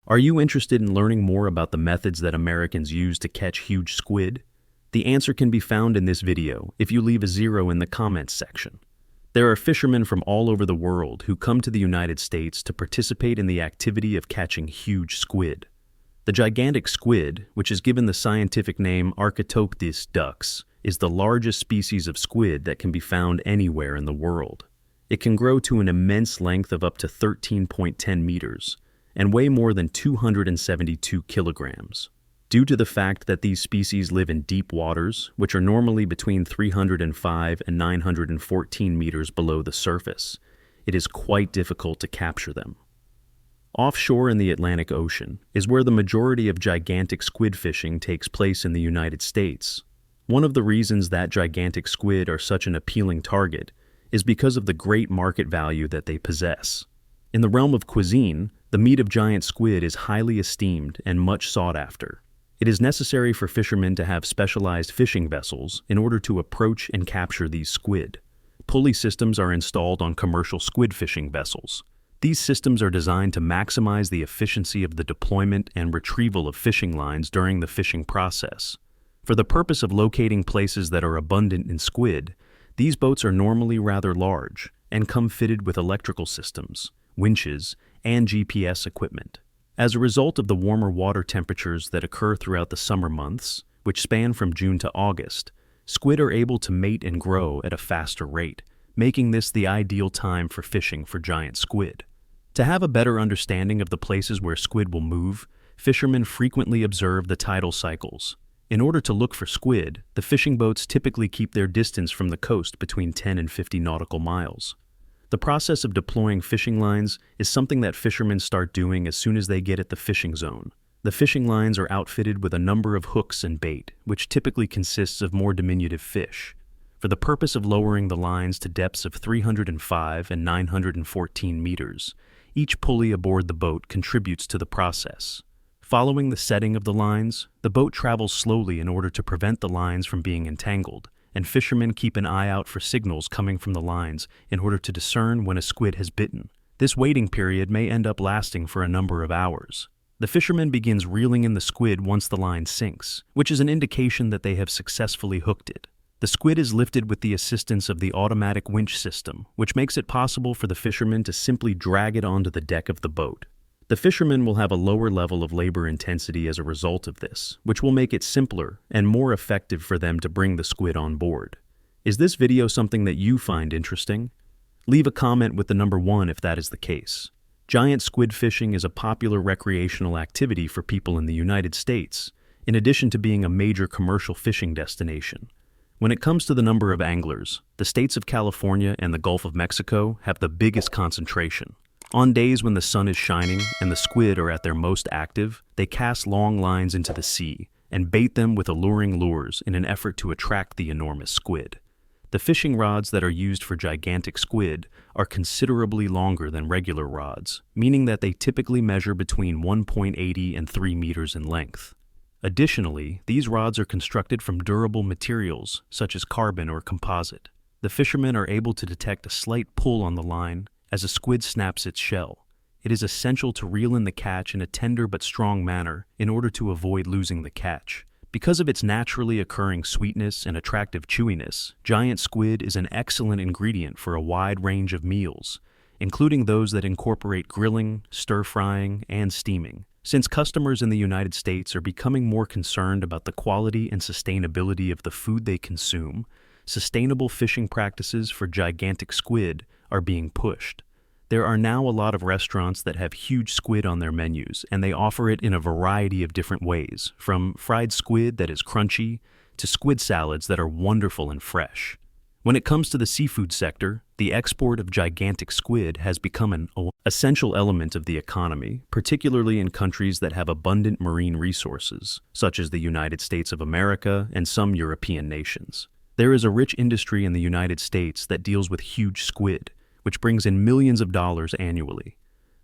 Are you interested in learning more about the methods that Americans use to catch huge squid? The answer can be found in this video if you leave a 0 in the comments section. There are fishermen from all over the world who come to the United States to participate in the activity of catching huge squid. The gigantic squid, which is given the scientific name Archaeopteryx ducks, is the largest species of squid that can be found anywhere in the world. It can grow to an immense length of up to 13.10 meters and weigh more than 272 kilograms. Due to the fact that these species live in deep waters, which are normally between 305 and 914 meters below the surface, it is quite difficult to capture them. Offshore in the Atlantic Ocean is where the majority of gigantic squid fishing takes place in the United States. One of the reasons that gigantic squid are such an appealing target is because of the great market value that they possess. In the realm of cuisine, the meat of giant squid is highly esteemed and much sought after. It is necessary for fishermen to have specialized fishing vessels in order to approach and capture these squid. Pulley systems are installed on commercial squid fishing vessels. These systems are designed to maximize the efficiency of the deployment and retrieval of fishing lines during the fishing process. For the purpose of locating places that are abundant in squid, these boats are normally rather large and come fitted with electrical systems, winches, and GPS equipment. As a result of the warmer water temperatures that occur throughout the summer months, which span from June to August, squid are able to mate and grow at a faster rate, making this the ideal time for fishing for giant squid. To have a better understanding of the places where squid will move, fishermen frequently observe the tidal cycles. In order to look for squid, the fishing boats typically keep their distance from the coast between 10 and 50 nautical miles. The process of deploying fishing lines is something that fishermen start doing as soon as they get at the fishing zone. The fishing lines are outfitted with a number of hooks and bait, which typically consists of more diminutive fish. For the purpose of lowering the lines to depths of 305 and 914 meters, each pulley aboard the boat contributes to the process. Following the setting of the lines, the boat travels slowly in order to prevent the lines from being entangled, and fishermen keep an eye out for signals coming from the lines in order to discern when a squid has bitten. This waiting period may end up lasting for a number of hours. The fisherman begins reeling in the squid once the line sinks, which is an indication that they have successfully hooked it. The squid is lifted with the assistance of the automatic winch system, which makes it possible for the fisherman to simply drag it onto the deck of the boat. The fishermen will have a lower level of labor intensity as a result of this, which will make it simpler and more effective for them to bring the squid on board. Is this video something that you find interesting? Leave a comment with the number 1 if that is the case. Giant squid fishing is a popular recreational activity for people in the United States, in addition to being a major commercial fishing destination. When it comes to the number of anglers, the states of California and the Gulf of Mexico have the biggest concentration. On days when the sun is shining and the squid are at their most active, they cast long lines into the sea and bait them with alluring lures in an effort to attract the enormous squid. The fishing rods that are used for gigantic squid are considerably longer than regular rods, meaning that they typically measure between 1.80 and 3 meters in length. Additionally, these rods are constructed from durable materials such as carbon or composite. The fishermen are able to detect a slight pull on the line as a squid snaps its shell. It is essential to reel in the catch in a tender but strong manner in order to avoid losing the catch. Because of its naturally occurring sweetness and attractive chewiness, giant squid is an excellent ingredient for a wide range of meals, including those that incorporate grilling, stir-frying, and steaming. Since customers in the United States are becoming more concerned about the quality and sustainability of the food they consume, sustainable fishing practices for gigantic squid are being pushed. There are now a lot of restaurants that have huge squid on their menus, and they offer it in a variety of different ways, from fried squid that is crunchy to squid salads that are wonderful and fresh. When it comes to the seafood sector, the export of gigantic squid has become an essential element of the economy, particularly in countries that have abundant marine resources, such as the United States of America and some European nations. There is a rich industry in the United States that deals with huge squid, which brings in millions of dollars annually.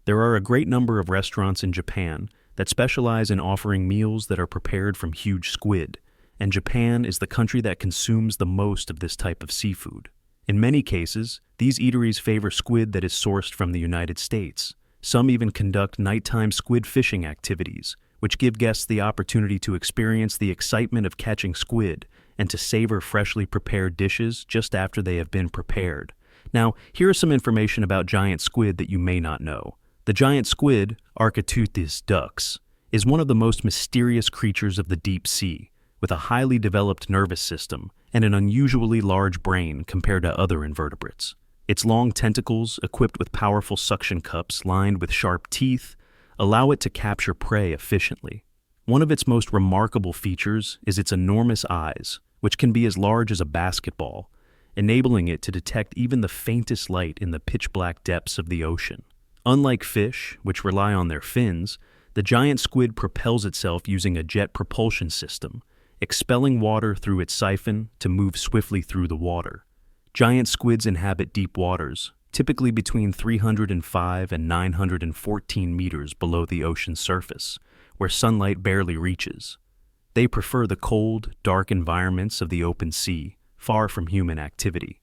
There are a great number of restaurants in Japan that specialize in offering meals that are prepared from huge squid, and Japan is the country that consumes the most of this type of seafood. In many cases, these eateries favor squid that is sourced from the United States, Some even conduct nighttime squid fishing activities, which give guests the opportunity to experience the excitement of catching squid and to savor freshly prepared dishes just after they have been prepared. Now, here is some information about giant squid that you may not know. The giant squid, Architeuthis dux, is one of the most mysterious creatures of the deep sea, with a highly developed nervous system and an unusually large brain compared to other invertebrates. Its long tentacles, equipped with powerful suction cups lined with sharp teeth, allow it to capture prey efficiently. One of its most remarkable features is its enormous eyes, which can be as large as a basketball, enabling it to detect even the faintest light in the pitch-black depths of the ocean. Unlike fish, which rely on their fins, the giant squid propels itself using a jet propulsion system, expelling water through its siphon to move swiftly through the water. Giant squids inhabit deep waters, typically between 305 and 914 meters below the ocean's surface, where sunlight barely reaches. They prefer the cold, dark environments of the open sea, far from human activity.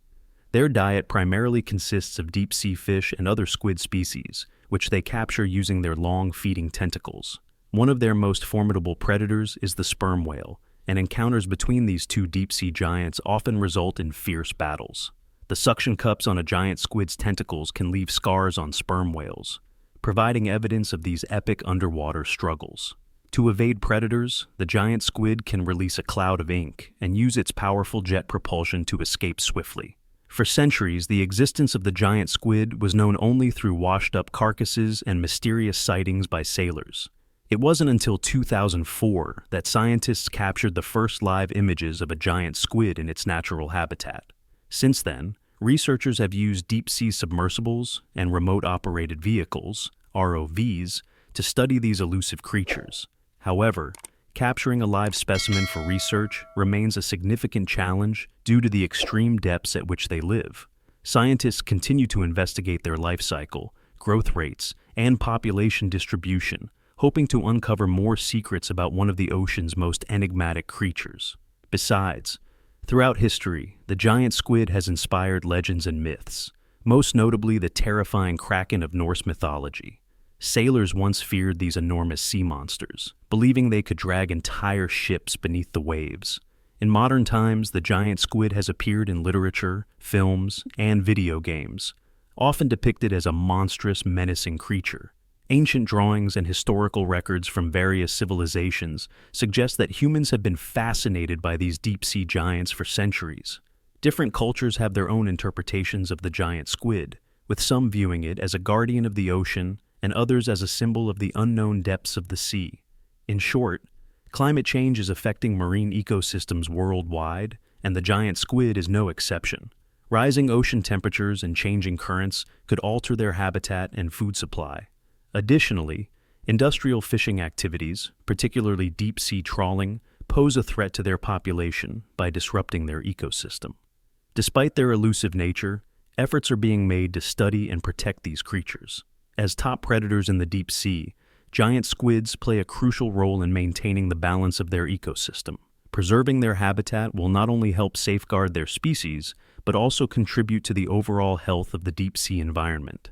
Their diet primarily consists of deep-sea fish and other squid species, which they capture using their long feeding tentacles. One of their most formidable predators is the sperm whale, and encounters between these two deep-sea giants often result in fierce battles. The suction cups on a giant squid's tentacles can leave scars on sperm whales, providing evidence of these epic underwater struggles. To evade predators, the giant squid can release a cloud of ink and use its powerful jet propulsion to escape swiftly. For centuries, the existence of the giant squid was known only through washed-up carcasses and mysterious sightings by sailors. It wasn't until 2004 that scientists captured the first live images of a giant squid in its natural habitat. Since then, researchers have used deep-sea submersibles and remote-operated vehicles, ROVs, to study these elusive creatures. However, capturing a live specimen for research remains a significant challenge due to the extreme depths at which they live. Scientists continue to investigate their life cycle, growth rates, and population distribution, hoping to uncover more secrets about one of the ocean's most enigmatic creatures. Besides, throughout history, the giant squid has inspired legends and myths, most notably the terrifying kraken of Norse mythology. Sailors once feared these enormous sea monsters, believing they could drag entire ships beneath the waves. In modern times, the giant squid has appeared in literature, films, and video games, often depicted as a monstrous, menacing creature. Ancient drawings and historical records from various civilizations suggest that humans have been fascinated by these deep-sea giants for centuries. Different cultures have their own interpretations of the giant squid, with some viewing it as a guardian of the ocean and others as a symbol of the unknown depths of the sea. In short, climate change is affecting marine ecosystems worldwide, and the giant squid is no exception. Rising ocean temperatures and changing currents could alter their habitat and food supply. Additionally, industrial fishing activities, particularly deep-sea trawling, pose a threat to their population by disrupting their ecosystem. Despite their elusive nature, efforts are being made to study and protect these creatures. As top predators in the deep sea, giant squids play a crucial role in maintaining the balance of their ecosystem. Preserving their habitat will not only help safeguard their species, but also contribute to the overall health of the deep sea environment.